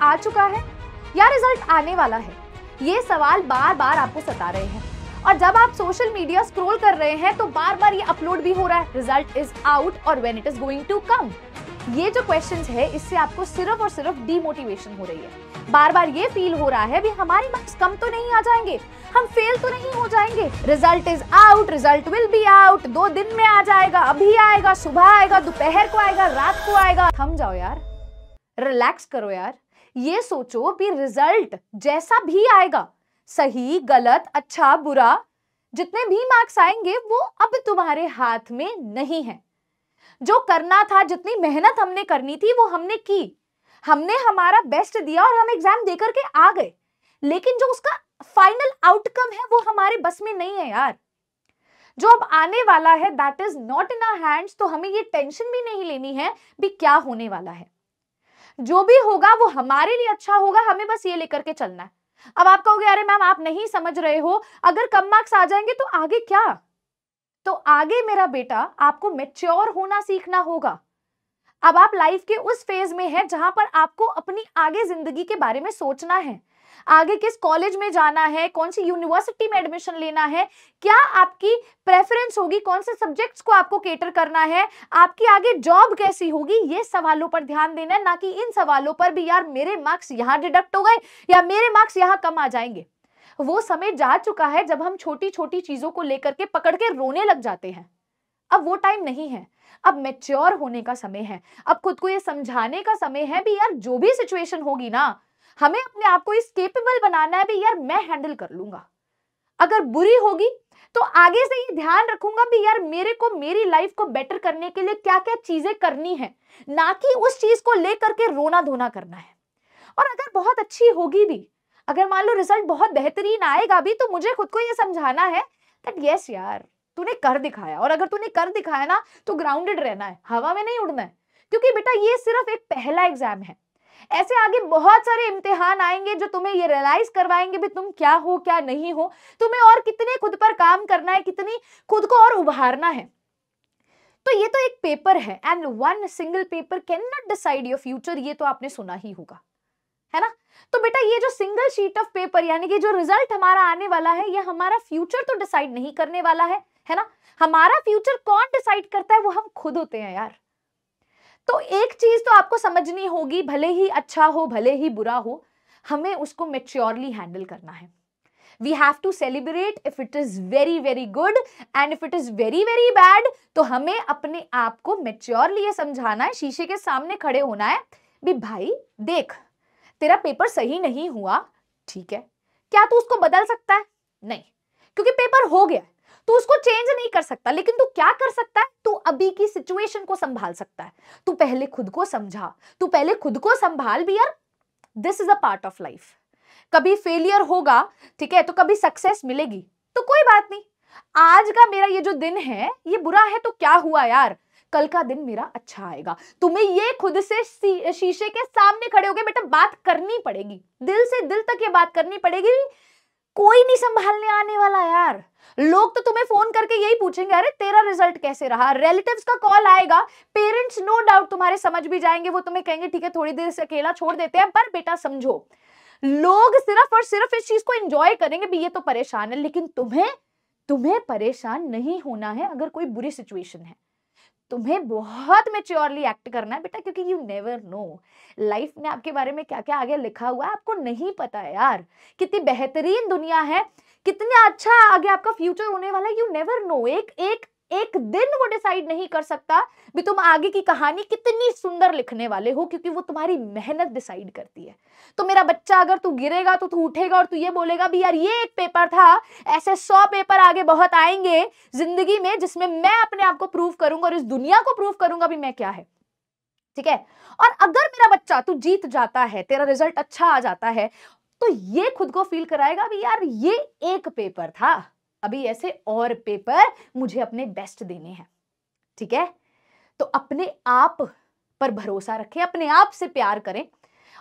आ चुका है या रिजल्ट आने वाला है? ये सवाल बार बार आपको सता रहे हैं और जब आप सोशल मीडिया स्क्रॉल कर रहे हैं तो बार बार ये अपलोड भी हो रहा है, रिजल्ट इज आउट और when it is going to come. ये जो क्वेश्चंस है इससे आपको सिर्फ और सिर्फ डीमोटिवेशन हो रही है। बार बार ये फील हो रहा है भी हमारे मार्क्स कम तो नहीं आ जाएंगे, हम फेल तो नहीं हो जाएंगे, result is out, result will be out, 2 दिन में आ जाएगा, अभी आएगा, सुबह आएगा, दोपहर को आएगा, रात को आएगा। थम जाओ यार, रिलैक्स करो यार। ये सोचो भी रिजल्ट जैसा भी आएगा, सही गलत अच्छा बुरा, जितने भी मार्क्स आएंगे वो अब तुम्हारे हाथ में नहीं है। जो करना था, जितनी मेहनत हमने करनी थी वो हमने की, हमने हमारा बेस्ट दिया और हम एग्जाम देकर के आ गए, लेकिन जो उसका फाइनल आउटकम है वो हमारे बस में नहीं है यार। जो अब आने वाला है that is not in our hands, तो हमें ये टेंशन भी नहीं लेनी है भी क्या होने वाला है। जो भी होगा वो हमारे लिए अच्छा होगा, हमें बस ये लेकर के चलना है। अब आप कहोगे अरे मैम आप नहीं समझ रहे हो, अगर कम मार्क्स आ जाएंगे तो आगे क्या? तो आगे मेरा बेटा आपको मैच्योर होना सीखना होगा। अब आप लाइफ के उस फेज में हैं जहां पर आपको अपनी आगे जिंदगी के बारे में सोचना है, आगे किस कॉलेज में जाना है, कौन सी यूनिवर्सिटी में एडमिशन लेना है, क्या आपकी प्रेफरेंस होगी, कौन से सब्जेक्ट्स को आपको केटर करना है, आपकी आगे जॉब कैसी होगी, ये सवालों पर ध्यान देना है, ना कि इन सवालों पर भी यार मेरे मार्क्स यहां डिडक्ट हो गए या मेरे मार्क्स यहां कम आ जाएंगे। वो समय जा चुका है जब हम छोटी छोटी चीजों को लेकर के पकड़ के रोने लग जाते हैं। अब वो टाइम नहीं है, अब मैच्योर होने का समय है, अब खुद को ये समझाने का समय है भी यार जो भी सिचुएशन होगी ना, हमें अपने आप को इस केपेबल बनाना है भी यार मैं हैंडल कर लूंगा। अगर बुरी होगी तो आगे से ये ध्यान रखूंगा भी यार मेरे को मेरी लाइफ को बेटर करने के लिए क्या क्या चीजें करनी है, ना कि उस चीज को लेकर के रोना धोना करना है। और अगर बहुत अच्छी होगी भी, अगर मान लो रिजल्ट बहुत बेहतरीन आएगा भी, तो मुझे खुद को ये समझाना है दैट यस यार तूने कर दिखाया, और अगर तूने कर दिखाया ना तो ग्राउंडेड रहना है, हवा में नहीं उड़ना है, क्योंकि बेटा ये सिर्फ एक पहला एग्जाम है। ऐसे आगे बहुत सारे इम्तिहान आएंगे जो तुम्हें ये रियलाइज करवाएंगे भी तुम क्या हो क्या नहीं हो, तुम्हें और कितने खुद पर काम करना है, कितनी खुद को और उभारना है। तो ये तो एक पेपर है and one single paper can not decide your future, ये तो आपने सुना ही होगा, है ना। तो बेटा ये जो सिंगल शीट ऑफ पेपर यानी कि जो रिजल्ट हमारा आने वाला है, ये हमारा फ्यूचर तो डिसाइड नहीं करने वाला है ना। हमारा फ्यूचर कौन डिसाइड करता है? वो हम खुद होते हैं यार। तो एक चीज तो आपको समझनी होगी, भले ही अच्छा हो भले ही बुरा हो, हमें उसको मैच्योरली हैंडल करना है। We have to celebrate if it is very very good and if it is very very bad, तो हमें अपने आप को मैच्योरली ये समझाना है, शीशे के सामने खड़े होना है भी भाई देख तेरा पेपर सही नहीं हुआ, ठीक है, क्या तू उसको बदल सकता है? नहीं, क्योंकि पेपर हो गया, तू उसको चेंज नहीं कर सकता, लेकिन तू क्या कर सकता है? तू अभी की सिचुएशन को संभाल सकता है। तू पहले खुद को समझा, तू पहले खुद को संभाल भी यार, this is a part of life. कभी फेलियर होगा, ठीक है, तो कभी सक्सेस मिलेगी, तो कोई बात नहीं। आज का मेरा ये जो दिन है ये बुरा है तो क्या हुआ यार, कल का दिन मेरा अच्छा आएगा। तुम्हें ये खुद से शीशे के सामने खड़े होकर बेटा बात करनी पड़ेगी, दिल से दिल तक ये बात करनी पड़ेगी। कोई नहीं संभालने आने वाला यार। लोग तो तुम्हें फोन करके यही पूछेंगे अरे तेरा रिजल्ट कैसे रहा, रिलेटिव्स का कॉल आएगा, पेरेंट्स नो डाउट तुम्हारे समझ भी जाएंगे, वो तुम्हें कहेंगे ठीक है थोड़ी देर से अकेला छोड़ देते हैं, पर बेटा समझो लोग सिर्फ और सिर्फ इस चीज को एंजॉय करेंगे भी ये तो परेशान है, लेकिन तुम्हें परेशान नहीं होना है। अगर कोई बुरी सिचुएशन है तुम्हें बहुत मैच्योरली एक्ट करना है बेटा, क्योंकि यू नेवर नो लाइफ में आपके बारे में क्या क्या आगे लिखा हुआ है, आपको नहीं पता है यार। कितनी बेहतरीन दुनिया है, कितना अच्छा आगे आपका फ्यूचर होने वाला है, यू नेवर नो। एक दिन वो डिसाइड नहीं कर सकता भी तुम आगे की कहानी कितनी सुंदर लिखने वाले हो, क्योंकि वो तुम्हारी मेहनत डिसाइड करती है। तो मेरा बच्चा अगर तू गिरेगा तो तू उठेगा और तू ये बोलेगा भी यार ये एक पेपर था, ऐसे 100 पेपर आगे बहुत आएंगे जिंदगी में जिसमें मैं अपने आप को प्रूव करूंगा और इस दुनिया को प्रूव करूंगा भी मैं क्या है, ठीक है। और अगर मेरा बच्चा तू जीत जाता है, तेरा रिजल्ट अच्छा आ जाता है, तो ये खुद को फील कराएगा भी यार ये एक पेपर था, अभी ऐसे और पेपर मुझे अपने बेस्ट देने हैं, ठीक है। तो अपने आप पर भरोसा रखें, अपने आप से प्यार करें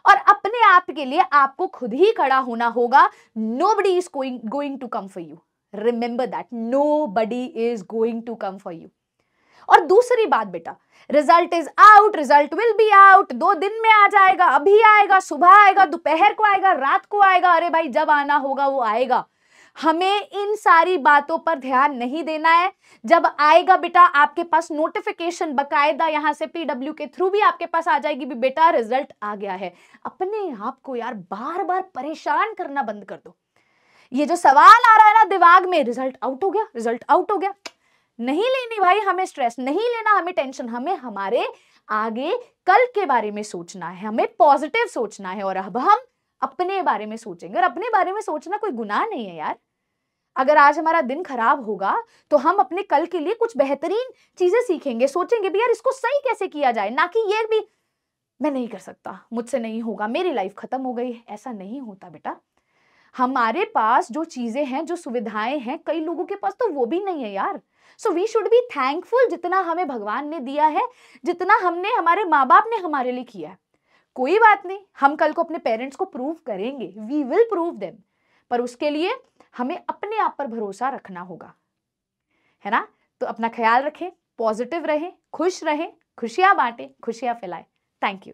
और अपने आप के लिए आपको खुद ही खड़ा होना होगा। Nobody is going to come for you, remember that, nobody is going to come for you. और दूसरी बात बेटा, result is out, result will be out, 2 दिन में आ जाएगा, अभी आएगा, सुबह आएगा, दोपहर को आएगा, रात को आएगा, अरे भाई जब आना होगा वो आएगा। हमें इन सारी बातों पर ध्यान नहीं देना है। जब आएगा बेटा आपके पास नोटिफिकेशन बकायदा यहां से पीडब्ल्यू के थ्रू भी आपके पास आ जाएगी भी बेटा रिजल्ट आ गया है। अपने आप को यार बार बार परेशान करना बंद कर दो। ये जो सवाल आ रहा है ना दिमाग में, रिजल्ट आउट हो गया, रिजल्ट आउट हो गया, नहीं लेनी भाई हमें स्ट्रेस, नहीं लेना हमें टेंशन, हमें हमारे आगे कल के बारे में सोचना है, हमें पॉजिटिव सोचना है। और अब हम अपने बारे में सोचेंगे, और अपने बारे में सोचना कोई गुनाह नहीं है यार। अगर आज हमारा दिन खराब होगा तो हम अपने कल के लिए कुछ बेहतरीन चीजें सीखेंगे, सोचेंगे भी यार इसको सही कैसे किया जाए, ना कि ये भी मैं नहीं कर सकता, मुझसे नहीं होगा, मेरी लाइफ खत्म हो गई। ऐसा नहीं होता बेटा। हमारे पास जो चीजें हैं, जो सुविधाएं हैं, कई लोगों के पास तो वो भी नहीं है यार। So we should be thankful जितना हमें भगवान ने दिया है, जितना हमने हमारे माँ बाप ने हमारे लिए किया है। कोई बात नहीं, हम कल को अपने पेरेंट्स को प्रूव करेंगे, वी विल प्रूव देम, पर उसके लिए हमें अपने आप पर भरोसा रखना होगा, है ना। तो अपना ख्याल रखें, पॉजिटिव रहें, खुश रहें, खुशियां बांटें, खुशियां फैलाएं। Thank you.